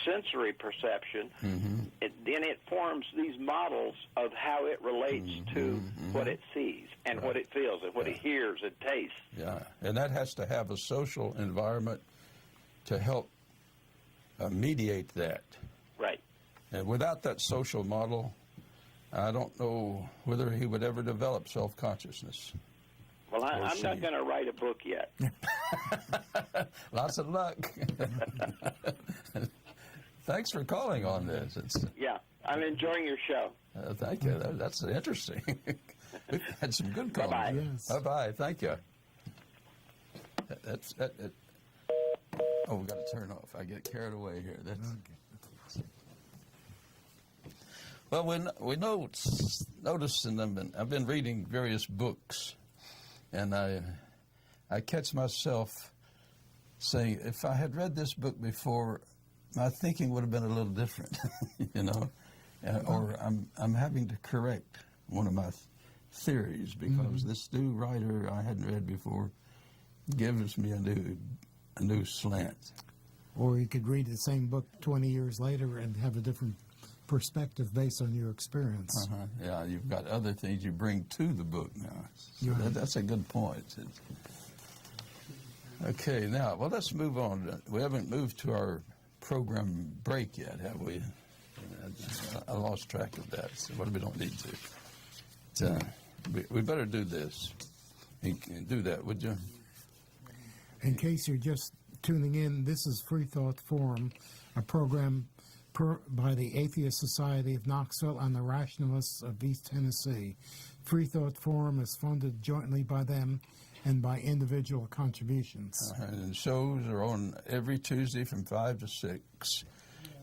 F: sensory perception, then it forms these models of how it relates to what it sees and what it feels and what it hears and tastes.
A: Yeah, and that has to have a social environment to help mediate that.
F: Right.
A: And without that social model, I don't know whether he would ever develop self-consciousness.
F: Well, I'm not going to write a book yet.
A: Lots of luck. Thanks for calling on this.
F: Yeah, I'm enjoying your show.
A: Thank you. That's interesting. We've had some good calls.
F: Bye-bye.
B: Yes.
A: Bye-bye. Thank you. Oh, we've got to turn off. I get carried away here. Well, we notice in them, and I've been reading various books, and I catch myself saying, if I had read this book before, my thinking would have been a little different, or I'm having to correct one of my theories because this new writer I hadn't read before gives me a new slant.
B: Or you could read the same book 20 years later and have a different perspective based on your experience.
A: Yeah, you've got other things you bring to the book now. So that's a good point. Okay, now, well, let's move on. We haven't moved to our program break yet, have we? I lost track of that. So we don't need to. We better do this. Do that, would you?
B: In case you're just tuning in, this is Freethought Forum, a program by the Atheist Society of Knoxville and the Rationalists of East Tennessee. Freethought Forum is funded jointly by them and by individual contributions.
A: And shows are on every Tuesday from 5 to 6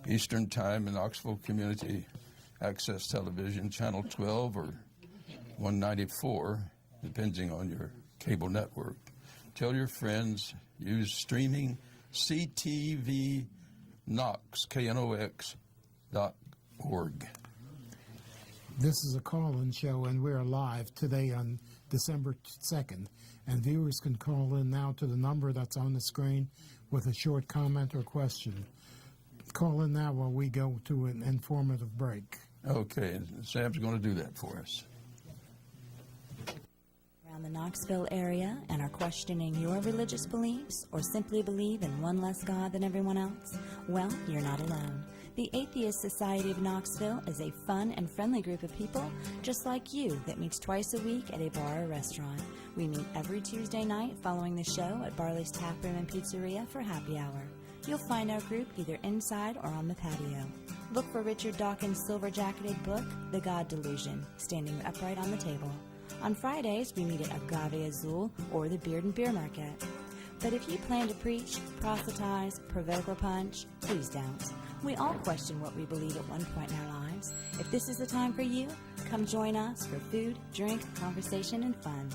A: Eastern Time in Knoxville Community Access Television, Channel 12 or 194, depending on your cable network. Tell your friends, use streaming CTV Knox, KNOX.org.
B: This is a call-in show, and we're live today on December 2nd. And viewers can call in now to the number that's on the screen with a short comment or question. Call in now while we go to an informative break.
A: Okay, Sam's going to do that for us.
G: Around the Knoxville area and are questioning your religious beliefs or simply believe in one less God than everyone else? Well, you're not alone. The Atheist Society of Knoxville is a fun and friendly group of people just like you that meets twice a week at a bar or restaurant. We meet every Tuesday night following the show at Barley's Tap Room and Pizzeria for happy hour. You'll find our group either inside or on the patio. Look for Richard Dawkins' silver-jacketed book, The God Delusion, standing upright on the table. On Fridays, we meet at Agave Azul or the Beard and Beer Market. But if you plan to preach, proselytize, provoke, or punch, please don't. We all question what we believe at one point in our lives. If this is the time for you, come join us for food, drink, conversation, and fun.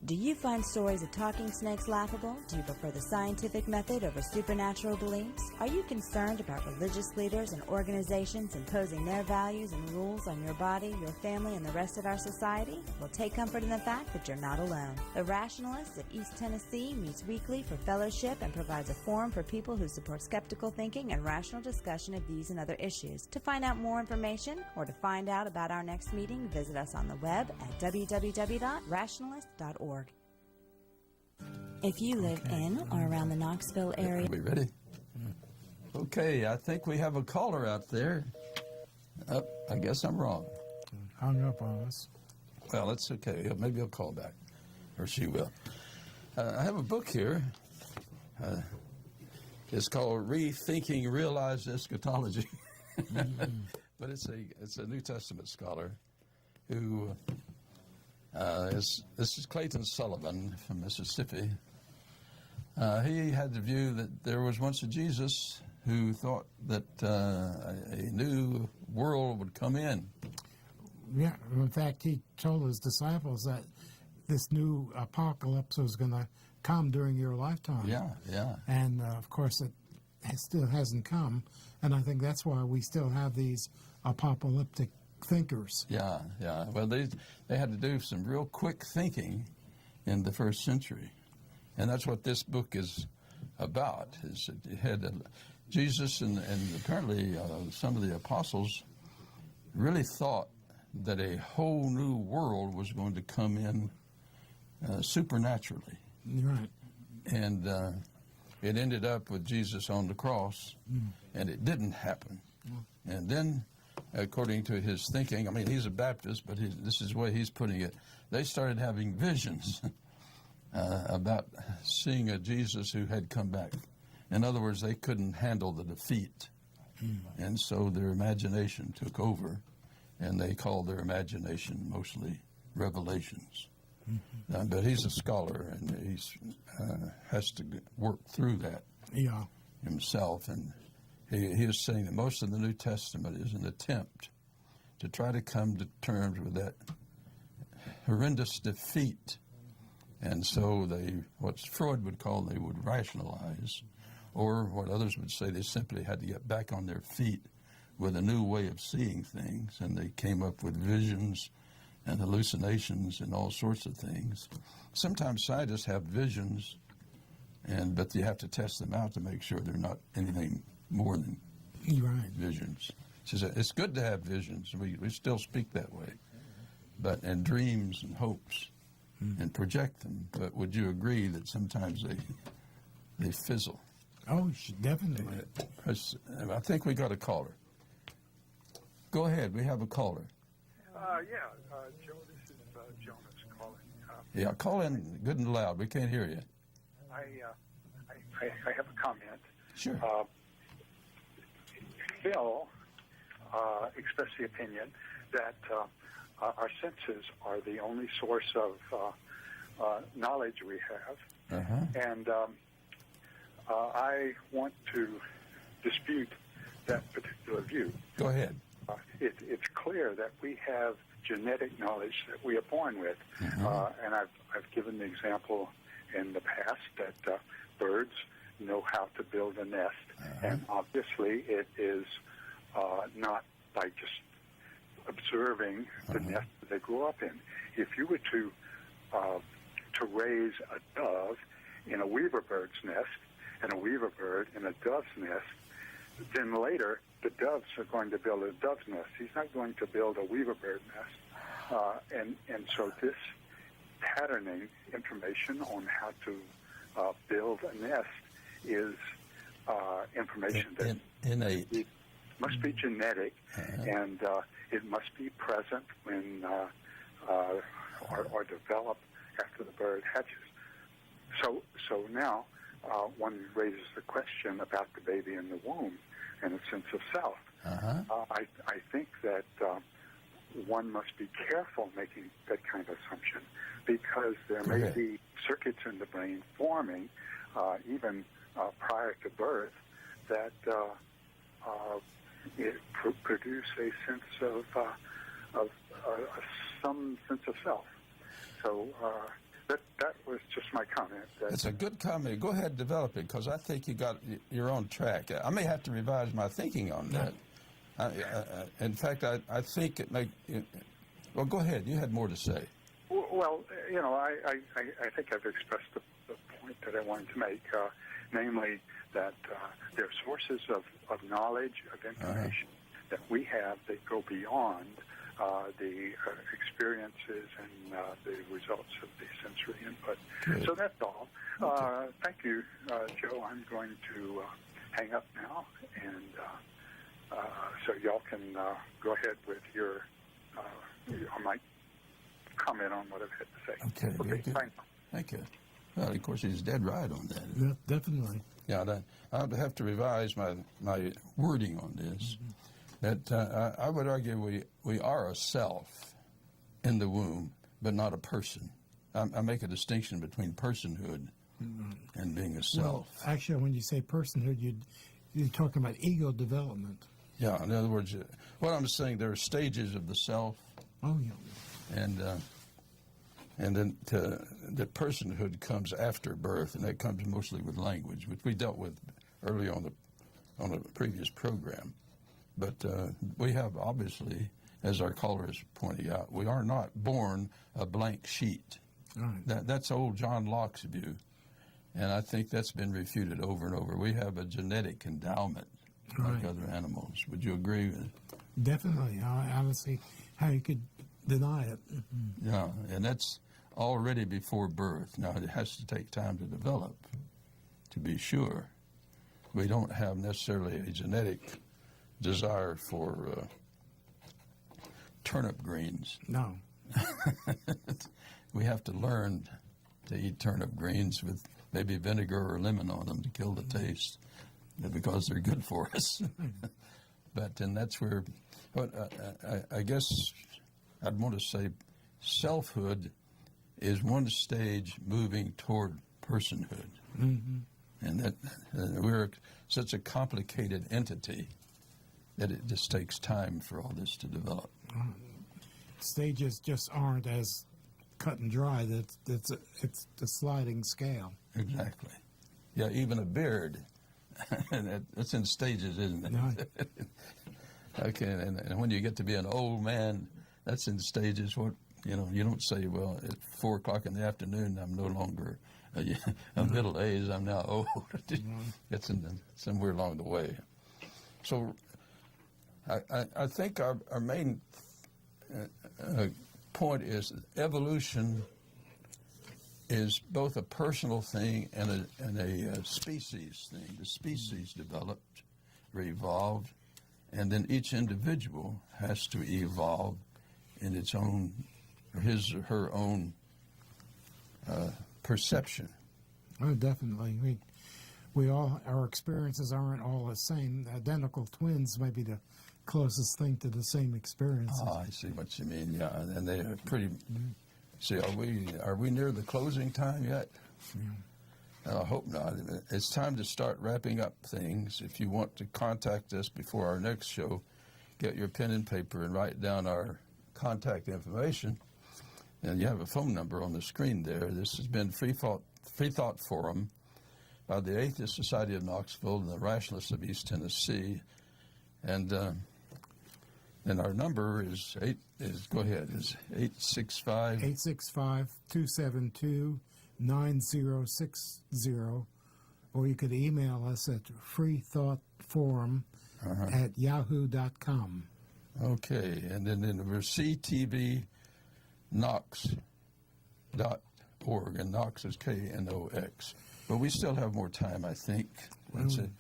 G: Do you find stories of talking snakes laughable? Do you prefer the scientific method over supernatural beliefs? Are you concerned about religious leaders and organizations imposing their values and rules on your body, your family, and the rest of our society? Well, take comfort in the fact that you're not alone. The Rationalists of East Tennessee meets weekly for fellowship and provides a forum for people who support skeptical thinking and rational discussion of these and other issues. To find out more information or to find out about our next meeting, visit us on the web at www.rationalist.org. If you live in or around the Knoxville area...
A: Are we ready? Okay, I think we have a caller out there. I guess I'm wrong.
B: Hung up on us.
A: Well, it's okay. Maybe he'll call back, or she will. I have a book here. It's called Rethinking Realized Eschatology. But it's a New Testament scholar who... this is Clayton Sullivan from Mississippi. He had the view that there was once a Jesus who thought that a new world would come in.
B: Yeah, in fact, he told his disciples that this new apocalypse was going to come during your lifetime.
A: Yeah.
B: And, of course, it still hasn't come. And I think that's why we still have these apocalyptic thinkers.
A: Yeah. Well, they had to do some real quick thinking in the first century, and that's what this book is about. Is it had Jesus and apparently some of the apostles really thought that a whole new world was going to come in supernaturally.
B: Right.
A: And it ended up with Jesus on the cross, and it didn't happen. And then, according to his thinking, I mean, he's a Baptist, but this is the way he's putting it, they started having visions about seeing a Jesus who had come back. In other words, they couldn't handle the defeat. And so their imagination took over, and they called their imagination mostly revelations. But he's a scholar, and he has to work through that himself. And he is saying that most of the New Testament is an attempt to try to come to terms with that horrendous defeat. And so what Freud would call, they would rationalize, or what others would say, they simply had to get back on their feet with a new way of seeing things, and they came up with visions and hallucinations and all sorts of things. Sometimes scientists have visions, but you have to test them out to make sure they're not anything more than visions. It's good to have visions. We still speak that way, and dreams and hopes, and project them. But would you agree that sometimes they fizzle?
B: Oh, definitely.
A: I think we got a caller. Go ahead. We have a caller.
H: Joe, this is Jonas calling.
A: Yeah, call in good and loud. We can't hear you.
H: I have a comment.
A: Sure.
H: Phil expressed the opinion that our senses are the only source of knowledge we have. And I want to dispute that particular view.
A: Go ahead.
H: It's clear that we have genetic knowledge that we are born with. And I've given the example in the past that birds know how to build a nest. And obviously it is not by just observing the nest that they grew up in. If you were to raise a dove in a weaver bird's nest and a weaver bird in a dove's nest, then later the doves are going to build a dove's nest. He's not going to build a weaver bird nest. And so this patterning information on how to build a nest is information that
A: innate.
H: It must be genetic, and it must be present when or developed after the bird hatches. So now one raises the question about the baby in the womb and a sense of self. I think that one must be careful making that kind of assumption, because there may be circuits in the brain forming even prior to birth that produce a sense of some sense of self. So that was just my comment.
A: It's a good comment. Go ahead and develop it, because I think you're on track. I may have to revise my thinking on that. In fact, I think it may. Well, go ahead. You had more to say.
H: Well, I think I've expressed the point that I wanted to make, namely that there are sources of knowledge, of information that we have that go beyond the experiences and the results of the sensory input.
A: Good.
H: So that's all. Thank you, Joe. I'm going to hang up now, and so y'all can go ahead with your, I might comment on what I've had to say.
A: Okay, very good.
H: Fine.
A: Thank you. Well, of course, he's dead right on that.
B: Yeah, definitely.
A: Yeah, I'd have to revise my wording on this. That I would argue we are a self in the womb, but not a person. I make a distinction between personhood and being a self.
B: Well, actually, when you say personhood, you're talking about ego development.
A: Yeah, in other words, what I'm saying, there are stages of the self.
B: Oh, yeah.
A: And then the personhood comes after birth, and that comes mostly with language, which we dealt with early on a previous program. But we have, obviously, as our caller is pointing out, we are not born a blank sheet. Right. That's old John Locke's view, and I think that's been refuted over and over. We have a genetic endowment like other animals. Would you agree with it?
B: Definitely. I don't see how you could deny it.
A: Yeah, and that's already before birth. Now, it has to take time to develop, to be sure. We don't have necessarily a genetic desire for turnip greens.
B: No.
A: We have to learn to eat turnip greens with maybe vinegar or lemon on them to kill the taste, because they're good for us. And that's where, I guess I'd want to say selfhood is one stage moving toward personhood. And that we're such a complicated entity that it just takes time for all this to develop.
B: Stages just aren't as cut and dry. It's the sliding scale.
A: Exactly. Yeah, even a beard. It's in stages, isn't it?
B: Right.
A: Okay, and when you get to be an old man, that's in stages. You don't say, well, at 4 o'clock in the afternoon, I'm no longer a middle age. I'm now old. It's somewhere along the way. So I think our main point is evolution is both a personal thing and a species thing. The species developed, or evolved, and then each individual has to evolve in its own, or his or her own perception.
B: Oh, definitely. We all, our experiences aren't all the same. Identical twins may be the closest thing to the same experiences.
A: Ah, I see what you mean. Yeah, and they are pretty. See, are we near the closing time yet? I hope not. It's time to start wrapping up things. If you want to contact us before our next show, get your pen and paper and write down our contact information. And you have a phone number on the screen there. This has been Freethought Forum by the Atheist Society of Knoxville and the Rationalists of East Tennessee. And our number is 865.
B: 865-272-9060, or you could email us at freethoughtforum@yahoo.com.
A: Okay, and then we're ctvknox.org, and Knox is Knox. But we still have more time, I think. That's it.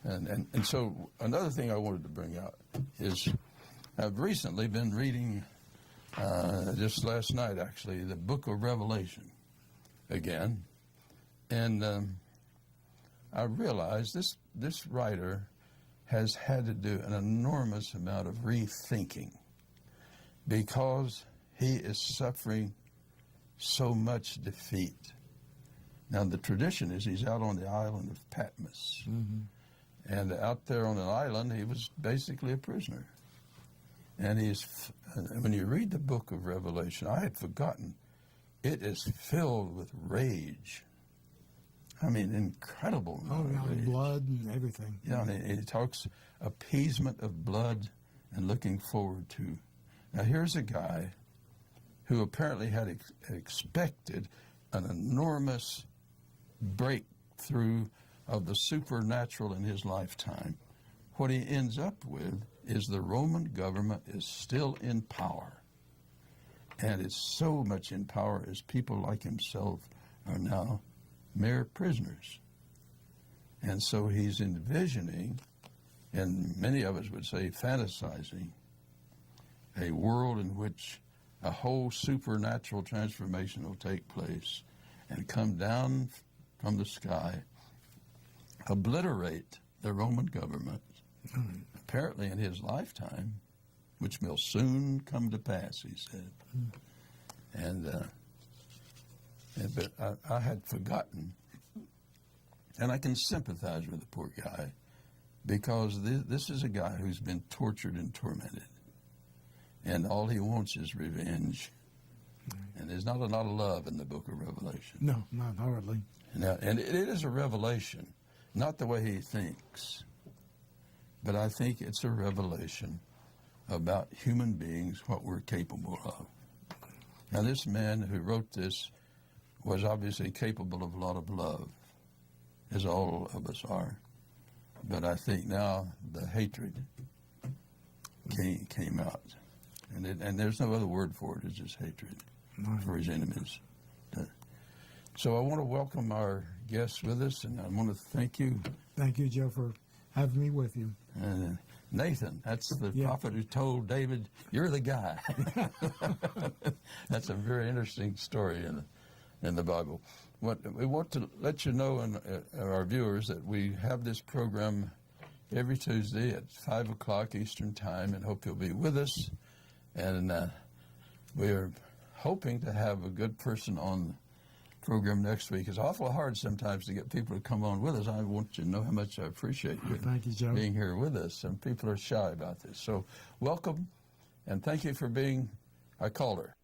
A: And so another thing I wanted to bring out is I've recently been reading, just last night actually, the book of Revelation again. And I realized this writer has had to do an enormous amount of rethinking because he is suffering so much defeat. Now, the tradition is he's out on the island of Patmos. Mm-hmm. And out there on an island, he was basically a prisoner. And when you read the book of Revelation, I had forgotten, it is filled with rage. I mean, incredible amount of rage.
B: Blood and everything.
A: Yeah, and it talks appeasement of blood and looking forward to. Now, here's a guy who apparently had expected an enormous breakthrough of the supernatural in his lifetime. What he ends up with is the Roman government is still in power. And it's so much in power as people like himself are now mere prisoners. And so he's envisioning, and many of us would say fantasizing, a world in which a whole supernatural transformation will take place and come down from the sky, obliterate the Roman government, apparently in his lifetime, which will soon come to pass, he said. But I had forgotten, and I can sympathize with the poor guy, because this is a guy who's been tortured and tormented, and all he wants is revenge. And there's not a lot of love in the book of Revelation.
B: No, not hardly.
A: And it is a revelation, not the way he thinks, but I think it's a revelation about human beings, what we're capable of. Now, this man who wrote this was obviously capable of a lot of love, as all of us are. But I think now the hatred came out. And there's no other word for it, it's just hatred for his enemies. So I want to welcome our guests with us, and I want to thank you.
B: Thank you, Joe, for having me with you.
A: Nathan, that's the prophet who told David, "You're the guy." That's a very interesting story in the Bible. We want to let you know, and our viewers, that we have this program every Tuesday at 5 o'clock Eastern Time, and hope you'll be with us. And we're hoping to have a good person on the program next week. It's awful hard sometimes to get people to come on with us. I want you to know how much I appreciate you,
B: thank you, Joe,
A: being here with us. Some people are shy about this. So welcome, and thank you for being our caller.